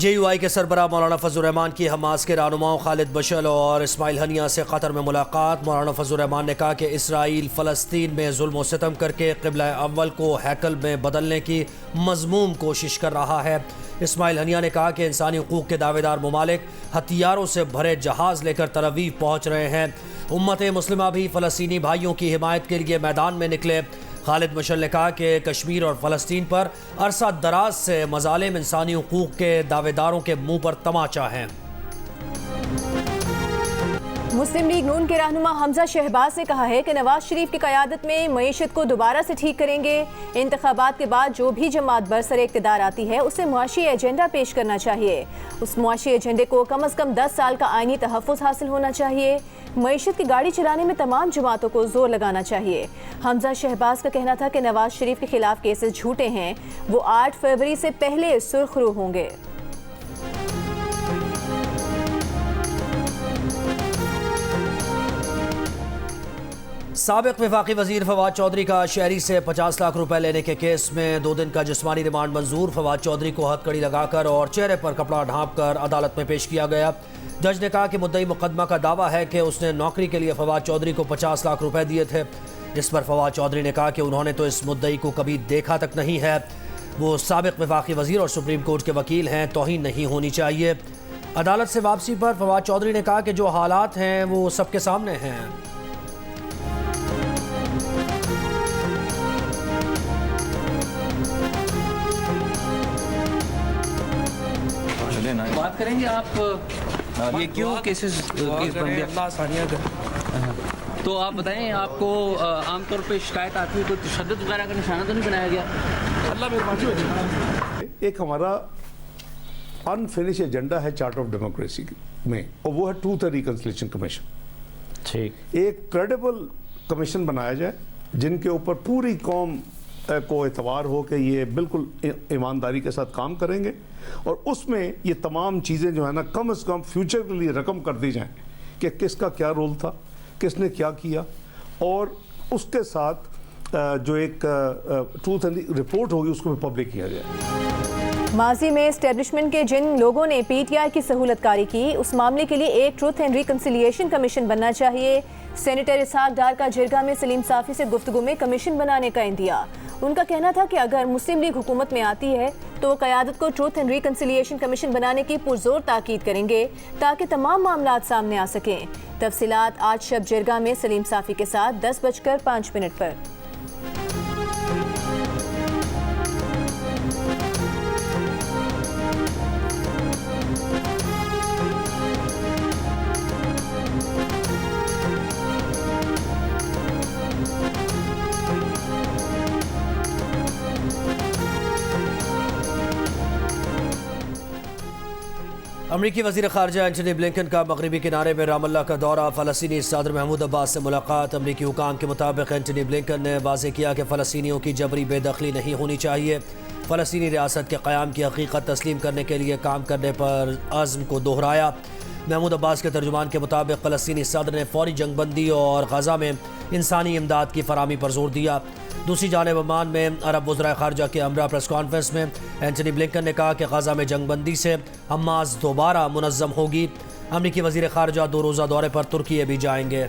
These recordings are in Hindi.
JUI के सरबराह मौलाना फजल रहमान की हमास के रहनुमाओं खालिद बशल और इस्माइल हनिया से कतर में मुलाकात। मौलाना फजल रहमान ने कहा कि इसराइल फ़लस्तीन में जुल्म व सितम करके क़िबला अव्वल को हैकल में बदलने की मज़मूम कोशिश कर रहा है। इस्माइल हनिया ने कहा कि इंसानी हुकूक के दावेदार ममालिक हथियारों से भरे जहाज़ लेकर तल अवीव पहुँच रहे हैं। उम्मत मुस्लिमा भी फ़लस्तीनी भाइयों की हिमायत के लिए मैदान में निकले। खालिद मशल ने कहा कि कश्मीर और फ़लस्तीन पर अरसा दराज से मज़ालिम इंसानी हुकूक के दावेदारों के मुंह पर तमाचा है। मुस्लिम लीग नून के रहनुमा हमजा शहबाज ने कहा है कि नवाज शरीफ की क़यादत में मईशत को दोबारा से ठीक करेंगे। इंतखाबात के बाद जो भी जमात बरसर इक़्तिदार आती है उसे मुआशी एजेंडा पेश करना चाहिए। उस मुआशी एजेंडे को कम अज़ कम 10 साल का आइनी तहफ़्फ़ुज़ हासिल होना चाहिए। मईशत की गाड़ी चलाने में तमाम जमातों को जोर लगाना चाहिए। हमजा शहबाज का कहना था कि नवाज शरीफ के खिलाफ केसेस झूठे हैं, वो 8 फरवरी से पहले सुर्खरू होंगे। साबिक़ वफाकी वज़ीर फवाद चौधरी का शहरी से 50 लाख रुपए लेने के केस में 2 दिन का जिस्मानी रिमांड मंजूर। फवाद चौधरी को हथकड़ी लगाकर और चेहरे पर कपड़ा ढांप कर अदालत में पेश किया गया। जज ने कहा कि मुद्दई मुकदमा का दावा है कि उसने नौकरी के लिए फवाद चौधरी को 50 लाख रुपए दिए थे। इस पर फवाद चौधरी ने कहा कि उन्होंने तो इस मुद्दई को कभी देखा तक नहीं है। वो साबिक़ वफाकी वज़ीर और सुप्रीम कोर्ट के वकील हैं, तौहीन नहीं होनी चाहिए। अदालत से वापसी पर फवाद चौधरी ने कहा कि जो हालात हैं वो सबके सामने हैं। बात करेंगे आप ये क्यों केसेस केस बन गया, तो आप बताएं आपको आमतौर पे शिकायत आती है, कोई तशद्दुद वगैरह का निशाना तो नहीं बनाया गया? अल्लाह मेहरबानी। एक हमारा अनफिनिश एजेंडा है चार्ट ऑफ डेमोक्रेसी में, और वो है ट्रूथ एंड रिकंसिलिएशन कमीशन। ठीक, एक क्रेडिबल कमीशन बनाया जाए जिनके ऊपर पूरी कौम को एतबार हो कि ये बिल्कुल ईमानदारी के साथ काम करेंगे, और उसमें ये तमाम चीज़ें जो है ना कम से कम फ्यूचर के लिए रकम कर दी जाएं कि किसका क्या रोल था, किसने क्या किया, और उसके साथ जो एक ट्रूथ एंड रिपोर्ट होगी उसको भी पब्लिक किया जाए। माजी में एस्टेब्लिशमेंट के जिन लोगों ने PTI की सहूलतकारी की, उस मामले के लिए एक ट्रूथ एंड रिकंसिलिएशन कमीशन बनना चाहिए। सेनेटर इसहाक डार का जिरगा में सलीम साफ़ी से गुफ्तगू में कमीशन बनाने का इंदिया। उनका कहना था कि अगर मुस्लिम लीग हुकूमत में आती है तो वो क़यादत को ट्रूथ एंड रिकंसिलिएशन कमीशन बनाने की पुरजोर ताकीद करेंगे ताकि तमाम मामलात सामने आ सकें। तफसीलात आज शब जिरगा में सलीम साफ़ी के साथ 10:05 पर। अमरीकी वज़ीर ख़ारजा एंटनी ब्लिंकन का मगरबी किनारे में रामल्ला का दौरा। फ़लस्तीनी सदर महमूद अब्बास से मुलाकात। अमरीकी हुकाम के मुताबिक एंटनी ब्लिंकन ने वाज़ेह किया कि फ़लस्तीनियों की जबरी बेदखली नहीं होनी चाहिए। फ़लस्तीनी रियासत के क़याम की हकीकत तस्लीम करने के लिए काम करने पर अज़्म को दोहराया। महमूद अब्बास के तर्जुमान के मुताबिक फ़लस्तीनी सदर ने फ़ौरी जंगबंदी और गज़ा में इंसानी इमदाद की फराहमी पर जोर दिया। दूसरी जानिब ओमान में अरब वज़राए ख़ारजा के हमरा प्रेस कॉन्फ्रेंस में एंटनी ब्लिंकन ने कहा कि गज़ा में जंगबंदी से हमास दोबारा मुनज़्ज़म होगी। अमरीकी वज़ीर ख़ारजा 2 रोज़ा दौरे पर तुर्की भी जाएंगे।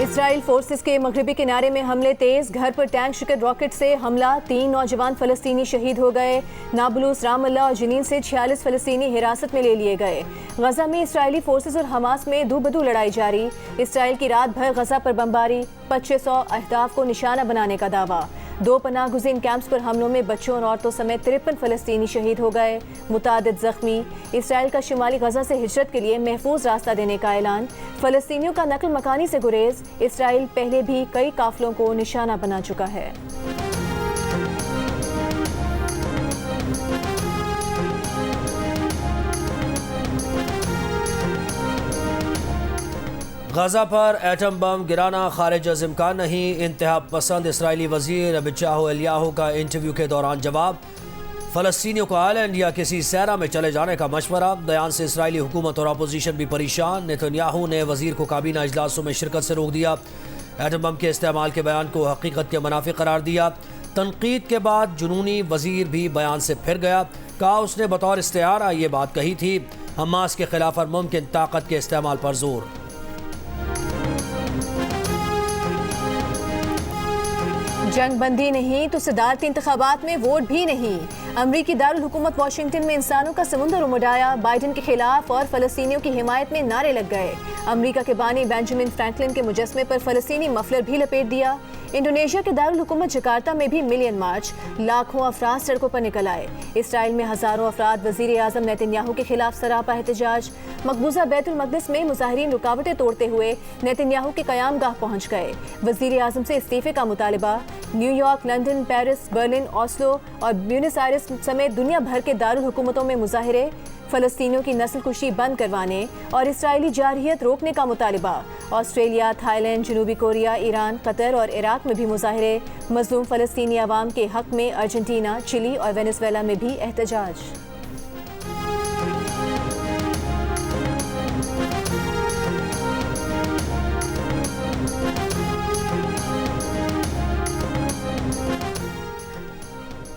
इसराइल फोर्सेस के मगरबी किनारे में हमले तेज। घर पर टैंक शिकन रॉकेट से हमला, 3 नौजवान फ़लस्तीनी शहीद हो गए। नाबलूस, रामल्ला और जनीन से 46 फ़लस्तीनी हिरासत में ले लिए गए। गज़ा में इसराइली फोर्सेस और हमास में दो-बदू लड़ाई जारी। इसराइल की रात भर गज़ा पर बमबारी, 2500 अहदाफ को निशाना बनाने का दावा। 2 पनाह गुज़ीन कैंप्स पर हमलों में बच्चों और औरतों समेत 53 फ़लस्तीनी शहीद हो गए, मुतादिद ज़ख्मी। इसराइल का शिमाली गज़ा से हिजरत के लिए महफूज रास्ता देने का ऐलान। फ़लस्तीनियों का नकल मकानी से गुरेज। इसराइल पहले भी कई काफिलों को निशाना बना चुका है। गज़ा पर एटम बम गिराना खारिज अज़ इम्कान नहीं। इंतहा पसंद इसराइली वज़ीर बिचाहो एलियाहू का इंटरव्यू के दौरान जवाब। फ़लस्तीनियों को आयरलैंड या किसी सहरा में चले जाने का मशवरा। बयान से इसराइली हुकूमत और अपोजिशन भी परेशान। नेतन्याहू ने वज़ीर को काबीना इजलासों में शिरकत से रोक दिया। एटम बम के इस्तेमाल के बयान को हकीकत के मुनाफिक करार दिया। तनकीद के बाद जुनूनी वजीर भी बयान से फिर गया। कहा उसने बतौर इस्तिआरा ये बात कही थी, हमास के खिलाफ हर मुमकिन ताकत के इस्तेमाल पर जोर। जंग बंदी नहीं तो सदारती इंतखाबात में वोट भी नहीं। अमरीकी दारुल हुकूमत वाशिंगटन में इंसानों का समुंदर उमड़ आया। बाइडन के खिलाफ और फलस्तीनियों की हिमायत में नारे लग गए। अमरीका के बानी बेंजामिन फ्रैंकलिन के मुजस्मे पर फलस्तीनी मफलर भी लपेट दिया। इंडोनेशिया के दारुल हुकूमत जकार्ता में भी मिलियन मार्च, लाखों अफराद सड़कों पर निकल आए। इसराइल में हजारों अफराद वजीर आजम नेतन्याहू के खिलाफ सरापा एहतजाज। मकबूजा बैतुल मकदस में मुजाहिरीन रुकावटें तोड़ते हुए नेतन्याहू के कयाम गाह पहुंच गए। वजीर आजम से इस्तीफे का मुतालबा। New York, London, Paris, Berlin, Oslo और ब्यूनस आयर्स समेत दुनिया भर के दारुल हुकूमतों में मुजाहिरे। फलस्तीनियों की नस्लकुशी बंद करवाने और इसराइली जारहियत रोकने का मुतालबा। ऑस्ट्रेलिया, थाईलैंड, जनूबी कोरिया, ईरान, कतर और इराक में भी मुजाहिरे। मजलूम फलस्तीनी अवाम के हक में अर्जेंटीना, चिली और वेनेजुएला में भी एहतजाज।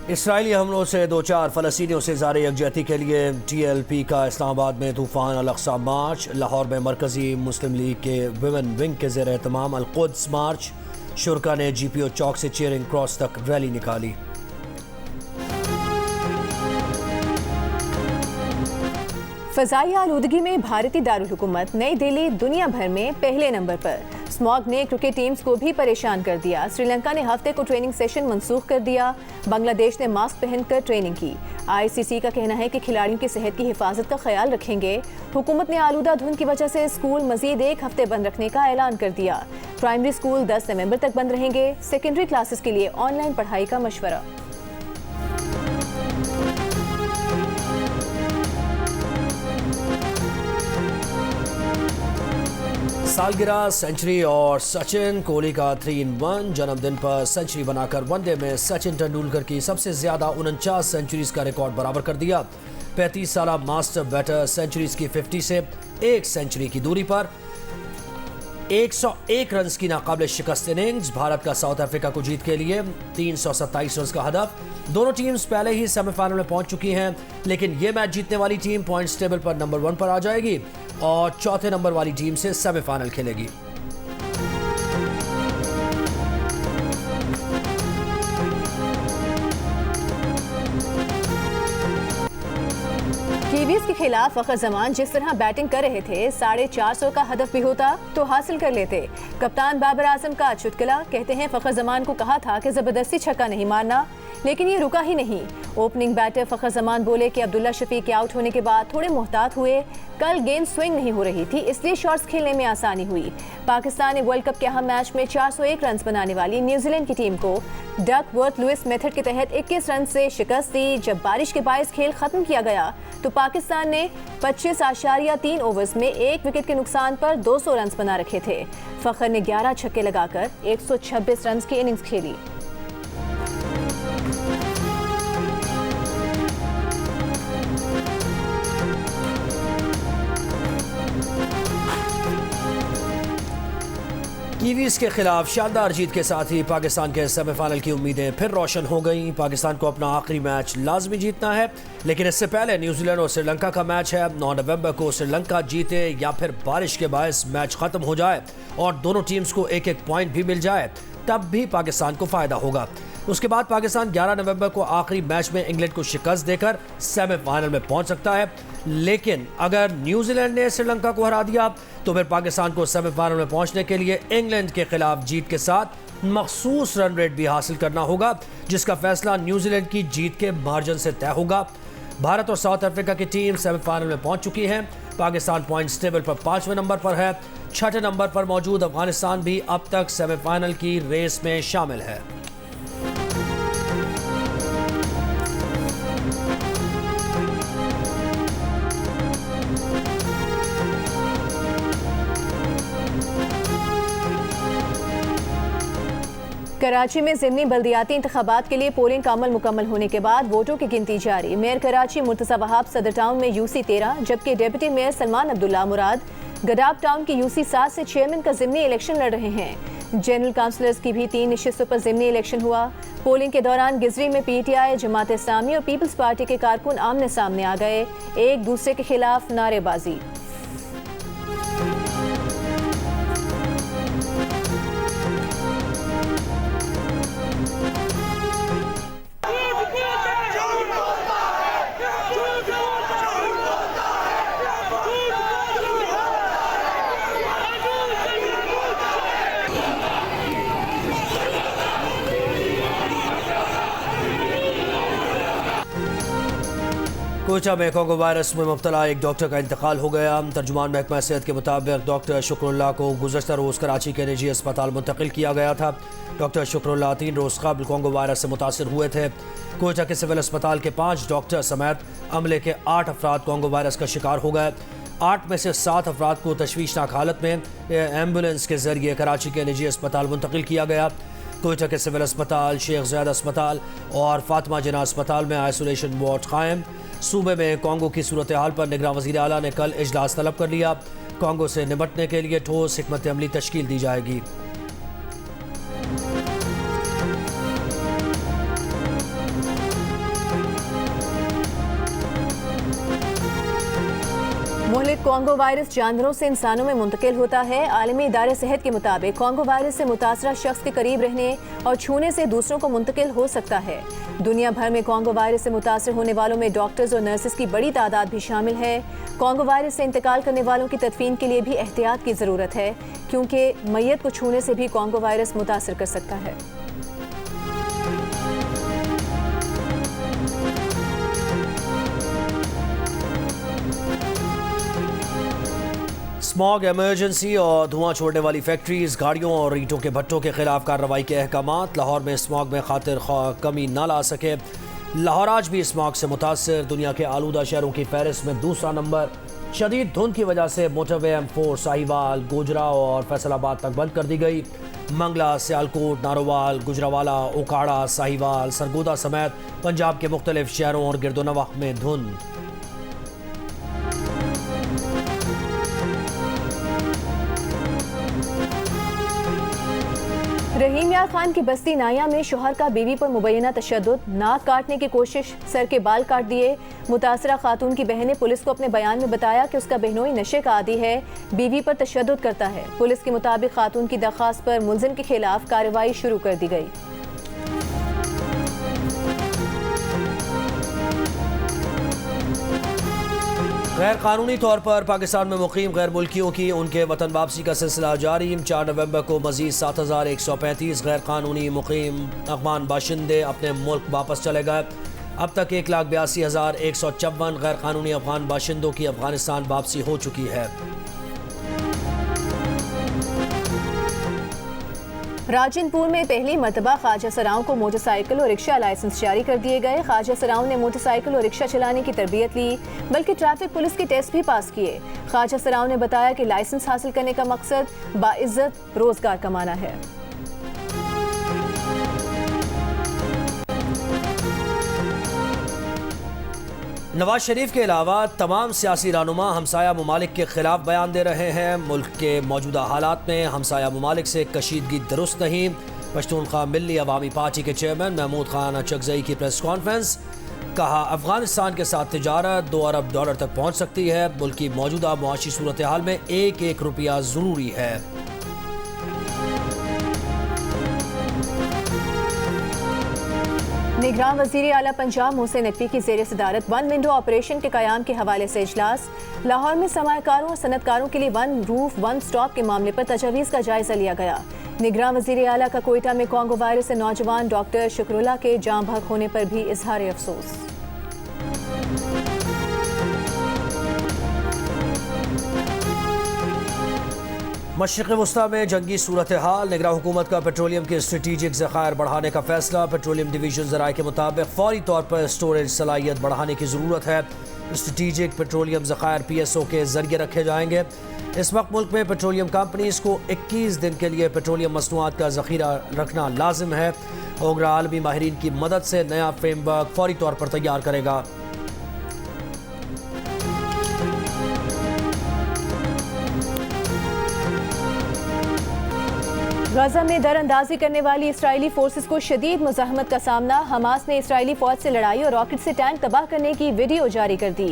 इसराइली हमलों से 2-4 फलस्तीनियों से ज़ारे यकजहती के लिए TLP का इस्लामाबाद में तूफ़ान अल-अक़सा मार्च। लाहौर में मरकज़ी मुस्लिम लीग के विमेन विंग के ज़ेर एहतमाम अल-कुद्स मार्च। शुरका ने GPO चौक से चेयरिंग क्रॉस तक रैली निकाली। फ़ज़ाई आलूदगी में भारतीय दारुल हुकूमत नई दिल्ली दुनिया भर में पहले नंबर पर। स्मॉग ने क्रिकेट टीम्स को भी परेशान कर दिया। श्रीलंका ने हफ्ते को ट्रेनिंग सेशन मंसूख कर दिया। बांग्लादेश ने मास्क पहनकर ट्रेनिंग की। ICC का कहना है कि खिलाड़ियों की सेहत की हिफाजत का ख्याल रखेंगे। हुकूमत ने आलूदा धुंध की वजह से स्कूल मजीद 1 हफ्ते बंद रखने का ऐलान कर दिया। प्राइमरी स्कूल 10 नवंबर तक बंद रहेंगे। सेकेंडरी क्लासेस के लिए ऑनलाइन पढ़ाई का मशवरा। सालगिरह, सेंचुरी और सचिन कोहली का 3-in-1 जन्मदिन पर सेंचुरी बनाकर वनडे में सचिन तेंदुलकर की सबसे ज्यादा 49 सेंचुरीज का रिकॉर्ड बराबर कर दिया। 35 साल मास्टर बैटर सेंचुरीज की 50 से 1 सेंचुरी की दूरी पर 101 रन की नाकाबिल शिकस्त इनिंग्स। भारत का साउथ अफ्रीका को जीत के लिए 327 रन का हदफ। दोनों टीम्स पहले ही सेमीफाइनल में पहुंच चुकी हैं, लेकिन ये मैच जीतने वाली टीम पॉइंट्स टेबल पर नंबर 1 पर आ जाएगी और चौथे नंबर वाली टीम से सेमीफाइनल खेलेगी। कीवीज के खिलाफ फ़खर जमान जिस तरह बैटिंग कर रहे थे, 450 का हदफ भी होता तो हासिल कर लेते। कप्तान बाबर आजम का चुटकुला। कहते हैं फ़खर जमान को कहा था कि ज़बरदस्ती छक्का नहीं मारना, लेकिन ये रुका ही नहीं। ओपनिंग बैटर फ़खर जमान बोले कि अब्दुल्ला शफीक के आउट होने के बाद थोड़े मोहतात हुए। कल गेंद स्विंग नहीं हो रही थी, इसलिए शॉट्स खेलने में आसानी हुई। पाकिस्तान ने वर्ल्ड कप के अहम मैच में 401 रन बनाने वाली न्यूजीलैंड की टीम को डकवर्थ लुइस मेथड के तहत 21 रन से शिकस्त दी। जब बारिश के बायस खेल खत्म किया गया तो पाकिस्तान ने 25.3 ओवर्स में 1 विकेट के नुकसान पर 200 रन बना रखे थे। फ़खर ने 11 छक्के लगाकर 126 रन की इनिंग्स खेली। कीवीज के खिलाफ शानदार जीत के साथ ही पाकिस्तान के सेमीफाइनल की उम्मीदें फिर रोशन हो गईं। पाकिस्तान को अपना आखिरी मैच लाजमी जीतना है, लेकिन इससे पहले न्यूजीलैंड और श्रीलंका का मैच है। 9 नवंबर को श्रीलंका जीते या फिर बारिश के बायस मैच खत्म हो जाए और दोनों टीम्स को 1-1 पॉइंट भी मिल जाए, तब भी पाकिस्तान को फायदा होगा। उसके बाद पाकिस्तान 11 नवंबर को आखिरी मैच में इंग्लैंड को शिकस्त देकर सेमीफाइनल में पहुंच सकता है। लेकिन अगर न्यूजीलैंड ने श्रीलंका को हरा दिया तो फिर पाकिस्तान को सेमीफाइनल में पहुंचने के लिए इंग्लैंड के खिलाफ जीत के साथ मखसूस रन रेट भी हासिल करना होगा, जिसका फैसला न्यूजीलैंड की जीत के मार्जिन से तय होगा। भारत और साउथ अफ्रीका की टीम सेमीफाइनल में पहुंच चुकी है। पाकिस्तान पॉइंट्स टेबल पर 5वें नंबर पर है। 6ठे नंबर पर मौजूद अफगानिस्तान भी अब तक सेमीफाइनल की रेस में शामिल है। कराची में ज़िमनी बल्दियाती इंतखाबात के लिए पोलिंग का अमल मुकम्मल होने के बाद वोटों की गिनती जारी। मेयर कराची मुर्तज़ा वहाब सदर टाउन में UC 13, जबकि डिप्टी मेयर सलमान अब्दुल्ला मुराद गडाब टाउन के यूसी 7 से चेयरमैन का ज़िमनी इलेक्शन लड़ रहे हैं। जनरल काउंसलर्स की भी 3 नशिस्तों पर ज़िमनी इलेक्शन हुआ। पोलिंग के दौरान गिजरी में पीटीआई, जमात इस्लामी और पीपल्स पार्टी के कारकुन आमने सामने आ गए, एक दूसरे के खिलाफ नारेबाजी। कोयटा में कोंगो वायरस में मुब्तला एक डॉक्टर का इंतकाल हो गया। तर्जुमान महकमा सेहत के मुताबिक डॉक्टर शुक्रुल्लाह को गुज़श्ता रोज़ कराची के निजी अस्पताल मुंतकिल किया गया था। डॉक्टर शुक्रुल्लाह 3 रोज़ कबल कोंगो वायरस से मुतासर हुए थे। कोयटा के सिविल अस्पताल के 5 डॉक्टर समेत अमले के 8 अफराद कोंगो वायरस का शिकार हो गए। 8 में से 7 अफराद को तशवीशनाक हालत में एम्बुलेंस के जरिए कराची के निजी अस्पताल मुंतकिल किया गया। कोयटा के सिविल अस्पताल, शेख ज़ैद अस्पताल और फातिमा जिन्ना अस्पताल में आइसोलेशन वार्ड कायम। सूबे में कोंगो की सूरत हाल पर निगरान वज़ीर आला ने कल इजलास तलब कर लिया। कोंगो से निपटने के लिए ठोस हिकमत अमली तश्कील दी जाएगी। मुल्क कोंगो वायरस जानवरों से इंसानों में मुंतकिल होता है। आलमी इदारे सेहत के मुताबिक कोंगो वायरस से मुतासरा शख्स के करीब रहने और छूने से दूसरों को मुंतकिल हो सकता है। दुनिया भर में कोंगो वायरस से मुतासर होने वालों में डॉक्टर्स और नर्सेस की बड़ी तादाद भी शामिल है। कोंगो वायरस से इंतकाल करने वालों की तदफीन के लिए भी एहतियात की ज़रूरत है, क्योंकि मैयत को छूने से भी कोंगो वायरस मुतासर कर सकता है। स्मॉग इमरजेंसी और धुआं छोड़ने वाली फैक्ट्रीज, गाड़ियों और ईंटों के भट्टों के खिलाफ कार्रवाई के अहकामात। लाहौर में स्मॉग में खातिर कमी न ला सके। लाहौर आज भी स्मॉग से मुतासर दुनिया के आलूदा शहरों की फहरिस्त में दूसरा नंबर। शदीद धुंध की वजह से मोटरवे M4 साहिवाल, गोजरा और फैसलाबाद तक बंद कर दी गई। मंगला, सियालकोट, नारोवाल, गुजरावाला, ओकाड़ा, साहिवाल, सरगोदा समेत पंजाब के मुख्तलिफ शहरों और गिरदोनवाह में धुंध। रहीम यार खान की बस्ती नाया में शोहर का बीवी पर मुबैना तशद्दुद, नाक काटने की कोशिश, सर के बाल काट दिए। मुतासरा खातून की बहन ने पुलिस को अपने बयान में बताया कि उसका बहनोई नशे का आदी है, बीवी पर तशद्दुद करता है। पुलिस के मुताबिक खातून की दरख्वास्त पर मुलजिम के खिलाफ कार्रवाई शुरू कर दी गई। गैर कानूनी तौर पर पाकिस्तान में मुकीम गैर मुल्कियों की उनके वतन वापसी का सिलसिला जारी। 4 नवंबर को मजीद 7135 गैर कानूनी मुकीम अफगान बाशिंदे अपने मुल्क वापस चले गए। अब तक 1,82,154 गैर कानूनी अफगान बाशिंदों की अफगानिस्तान वापसी हो चुकी है। राजनपुर में पहली मरतबा ख्वाजा सराओं को मोटरसाइकिल और रिक्शा लाइसेंस जारी कर दिए गए। ख्वाजा सराओं ने मोटरसाइकिल और रिक्शा चलाने की तरबियत ली, बल्कि ट्रैफिक पुलिस के टेस्ट भी पास किए। ख्वाजा सराओं ने बताया कि लाइसेंस हासिल करने का मकसद बाइज्जत रोजगार कमाना है। नवाज शरीफ के अलावा तमाम सियासी रहनुमा हमसाया ममालिक के खिलाफ बयान दे रहे हैं। मुल्क के मौजूदा हालात में हमसाया ममालिक से कशीदगी दुरुस्त नहीं। पश्तूनख्वा मिल्ली अवामी पार्टी के चेयरमैन महमूद खान अचकजई की प्रेस कॉन्फ्रेंस, कहा अफगानिस्तान के साथ तिजारत $2 अरब तक पहुँच सकती है। मुल्क की मौजूदा मुआशी सूरत हाल में एक रुपया ज़रूरी है। निगरान वज़ीर आला पंजाब मोहसिन नकवी की ज़ेर सदारत वन विंडो ऑपरेशन के क़याम के हवाले से इजलास। लाहौर में सरमायाकारों और सनतकारों के लिए वन रूफ वन स्टॉप के मामले पर तजवीज़ का जायजा लिया गया। निगरान वज़ीर आला का कोयटा में कोंगो वायरस से नौजवान डॉक्टर शुक्रुल्लाह के जाँ बहक होने पर भी इजहार अफसोस। मशरिक़ वस्ता में जंगी सूरत हाल, निगरान हुकूमत का पेट्रोलियम के स्ट्रेटिजिक ज़खायर बढ़ाने का फैसला। पेट्रोलियम डिवीज़न ज़राए के मुताबिक फौरी तौर पर स्टोरेज सलाहियत बढ़ाने की ज़रूरत है। स्ट्रेटिजिक पेट्रोलियम ज़खायर PSO के ज़रिए रखे जाएंगे। इस वक्त मुल्क में पेट्रोलियम कंपनीज़ को 21 दिन के लिए पेट्रोलियम मसनूआत का ज़ख़ीरा रखना लाजिम है। ओगरा आलमी माहिरीन की मदद से नया फ्रेमवर्क फौरी तौर पर तैयार करेगा। गजा में दरअंदाजी करने वाली इसराइली फोर्सेस को शदीद मुज़ाहमत का सामना। हमास ने इसराइली फौज से लड़ाई और रॉकेट से टैंक तबाह करने की वीडियो जारी कर दी।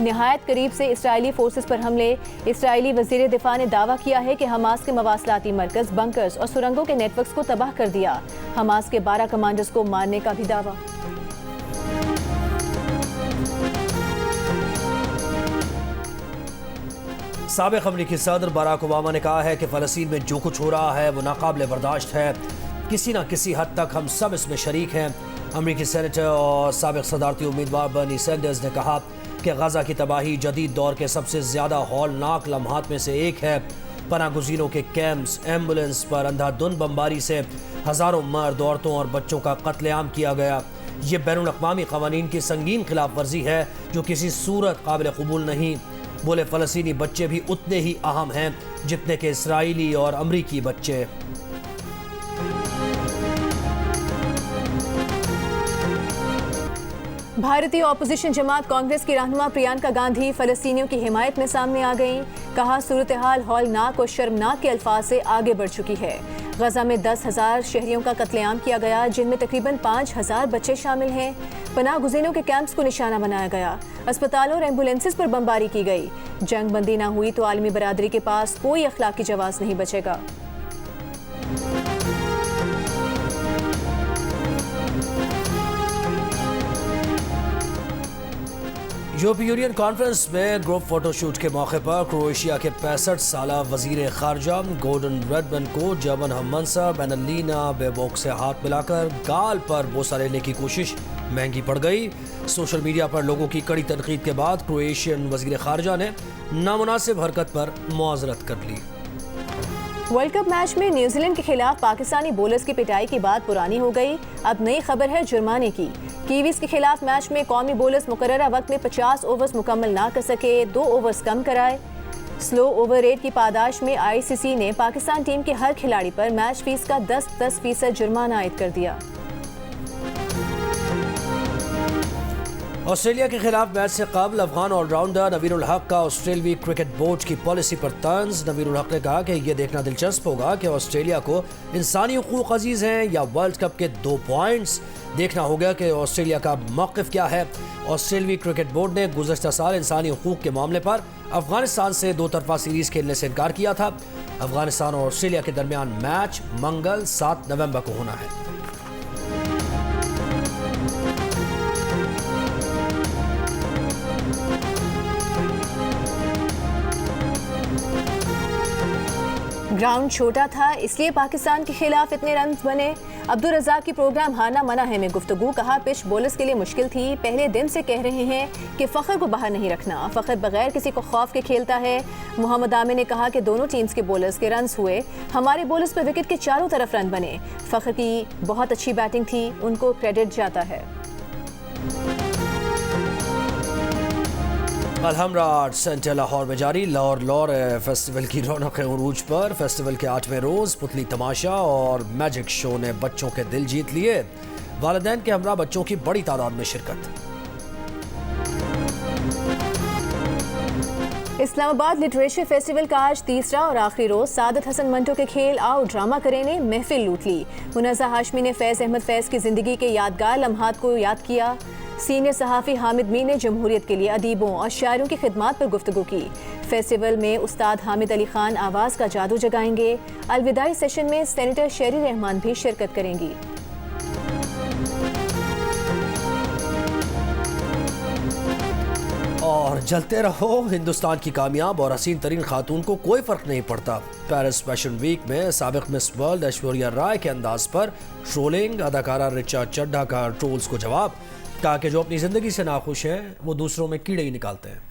निहायत करीब से इसराइली फोर्सेस पर हमले। इसराइली वज़ीर दिफा ने दावा किया है कि हमास के मवासलाती मरकज़, बंकर्स और सुरंगों के नेटवर्क्स को तबाह कर दिया। हमास के 12 कमांडर्स को मारने का भी दावा। साबिक़ अमरीकी सदर बराक ओबामा ने कहा है कि फ़लस्तीन में जो कुछ हो रहा है वो नाकाबिले बर्दाश्त है। किसी न किसी हद तक हम सब इसमें शरीक हैं। अमरीकी सेनेटर और साबिक़ सदारती उम्मीदवार बर्नी सैंडर्स ने कहा कि गजा की तबाही जदीद दौर के सबसे ज़्यादा हौलनाक लम्हात में से एक है। पनाह गुज़ीरों के कैंप्स, एम्बुलेंस पर अंधाधुंध बमबारी से हज़ारों मर्द, औरतों और बच्चों का कत्लेआम किया गया। ये बैनुल-अक़वामी क़वानीन की संगीन खिलाफ वर्जी है जो किसी सूरत काबिल कबूल नहीं। बोले फ़लस्तीनी बच्चे भी उतने ही अहम हैं जितने के इसराइली और अमरीकी बच्चे। भारतीय ऑपोजिशन जमात कांग्रेस की रहनुमा प्रियंका गांधी फ़लस्तीनियों की हिमायत में सामने आ गईं। कहा, सूरत हाल हौलनाक और शर्मनाक के अल्फाज से आगे बढ़ चुकी है। गजा में 10,000 शहरियों का कत्लेआम किया गया, जिनमें तकरीबन 5,000 बच्चे शामिल हैं। पनाह गुज़ीरों के कैंप्स को निशाना बनाया गया। अस्पतालों और एम्बुलेंसेस पर बमबारी की गई। जंग बंदी ना हुई तो आलमी बरादरी के पास कोई अखलाकी जवाब नहीं बचेगा। यूरोपीय यूनियन कॉन्फ्रेंस में ग्रुप फोटोशूट के मौके पर क्रोएशिया के 65 साल वजीर खारजा गॉर्डन ब्रैडमैन को जर्मन हम मनसब एनालिना बेबॉक से हाथ मिलाकर गाल पर बोसा लेने की कोशिश महंगी पड़ गई। सोशल मीडिया पर लोगों की कड़ी तनकीद के बाद क्रोएशियन वजीर खारजा ने नामुनासिब हरकत पर मुआज़रत कर ली। वर्ल्ड कप मैच में न्यूजीलैंड के खिलाफ पाकिस्तानी बॉलर्स की पिटाई की बात पुरानी हो गई। अब नई खबर है जुर्माने की। कीवीज के खिलाफ मैच में कौमी बॉलर्स मुकर्ररा वक्त में 50 ओवर्स मुकम्मल ना कर सके, 2 ओवर्स कम कराए। स्लो ओवर रेट की पादाश में आईसीसी ने पाकिस्तान टीम के हर खिलाड़ी पर मैच फीस का 10% जुर्माना आयद कर दिया। ऑस्ट्रेलिया के खिलाफ मैच से कबल अफगान ऑलराउंडर नवीन उल हक का ऑस्ट्रेलियाई क्रिकेट बोर्ड की पॉलिसी पर तंज। नवीन उल हक ने कहा कि यह देखना दिलचस्प होगा कि ऑस्ट्रेलिया को इंसानी हुकूक अजीज हैं या वर्ल्ड कप के 2 पॉइंट्स। देखना होगा कि ऑस्ट्रेलिया का मौक़िफ़ क्या है। ऑस्ट्रेलियाई क्रिकेट बोर्ड ने गुज़श्ता साल इंसानी हुकूक के मामले पर अफगानिस्तान से 2 तरफ़ा सीरीज़ खेलने से इनकार किया था। अफगानिस्तान और ऑस्ट्रेलिया के दरमियान मैच मंगल 7 नवंबर को होना है। ग्राउंड छोटा था इसलिए पाकिस्तान के खिलाफ इतने रन बने। अब्दुल रज़ाक की प्रोग्राम हारना मना है में गुफ्तगू। कहा, पिच बॉलर्स के लिए मुश्किल थी। पहले दिन से कह रहे हैं कि फ़खर को बाहर नहीं रखना। फ़खर बगैर किसी को खौफ के खेलता है। मोहम्मद आमिर ने कहा कि दोनों टीम्स के बॉलर्स के रन्स हुए। हमारे बॉलर्स पर विकेट के चारों तरफ रन बने। फ़खर की बहुत अच्छी बैटिंग थी, उनको क्रेडिट जाता है। अलहमरा आर्ट सेंटर लाहौर में जारी लाहौर फेस्टिवल की रौनक उरूज पर। फेस्टिवल के 8वें रोज़ पुतली तमाशा और मैजिक शो ने बच्चों के दिल जीत लिए। वालिदैन के हमरा बच्चों की बड़ी तादाद में शिरकत। इस्लामाबाद लिटरेचर फेस्टिवल का आज तीसरा और आखिरी रोज सादत हसन मंटो के खेल आओ ड्रामा करे ने महफिल लूट ली। मुनज़्ज़ा हाशमी ने फैज़ अहमद फैज़ की जिंदगी के यादगार लम्हात को याद किया। सीनियर सहाफ़ी हामिद मीर ने जमहूरियत के लिए अदीबों और शायरों की खिदमात पर गुफ्तगू की। फेस्टिवल में उस्ताद हामिद अली खान आवाज़ का जादू जगाएंगे। अलविदाई सेशन में सेनेटर शेरी रहमान भी शिरकत करेंगी। और जलते रहो। हिंदुस्तान की कामयाब और हसीन तरीन खातून को कोई फ़र्क नहीं पड़ता। पेरिस फैशन वीक में साबिक़ मिस वर्ल्ड ऐश्वर्या राय के अंदाज पर ट्रोलिंग। अदाकारा रिचा चड्ढा का ट्रोल्स को जवाब। कहा कि जो अपनी ज़िंदगी से नाखुश हैं वो दूसरों में कीड़े ही निकालते हैं।